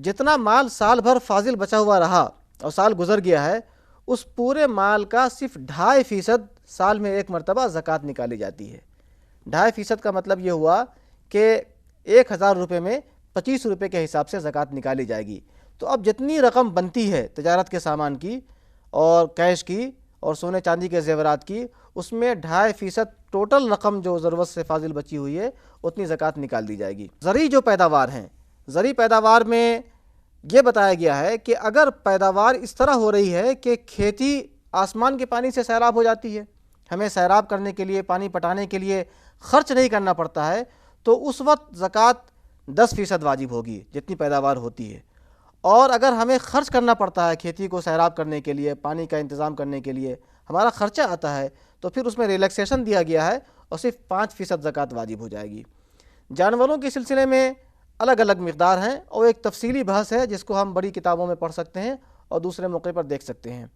جتنا مال سال بھر فاضل بچا ہوا رہا اور سال گزر گیا ہے، اس پورے مال کا صرف 2.5% سال میں ایک مرتبہ زکوٰۃ نکالی جاتی ہے۔ 2.5% کا مطلب یہ ہوا کہ 1000 روپے میں 25 روپے کے حساب سے زکوٰۃ نکالی جائے گی۔ تو اب جتنی رقم بنتی ہے تجارت کے سامان کی اور کیش کی اور سونے چاندی کے زیورات کی، اس میں 2.5% ٹوٹل رقم جو ضرورت سے فاضل بچی ہوئی ہے اتنی زکوٰۃ نکال دی جائے گی۔ زرعی جو پیداوار ہیں، زرعی پیداوار میں یہ بتایا گیا ہے کہ اگر پیداوار اس طرح ہو رہی ہے کہ کھیتی آسمان کے پانی سے سیراب ہو جاتی ہے، ہمیں سیراب کرنے کے لیے، پانی پٹانے کے لیے خرچ نہیں کرنا پڑتا ہے، تو اس وقت زکوٰۃ 10% واجب ہوگی جتنی پیداوار ہوتی ہے۔ اور اگر ہمیں خرچ کرنا پڑتا ہے کھیتی کو سیراب کرنے کے لیے، پانی کا انتظام کرنے کے لیے، ہمارا خرچہ آتا ہے، تو پھر اس میں ریلیکسیشن دیا گیا ہے اور صرف 5% زکوٰۃ واجب ہو جائے گی۔ جانوروں کے سلسلے میں الگ الگ مقدار ہیں اور ایک تفصیلی بحث ہے جس کو ہم بڑی کتابوں میں پڑھ سکتے ہیں اور دوسرے موقع پر دیکھ سکتے ہیں۔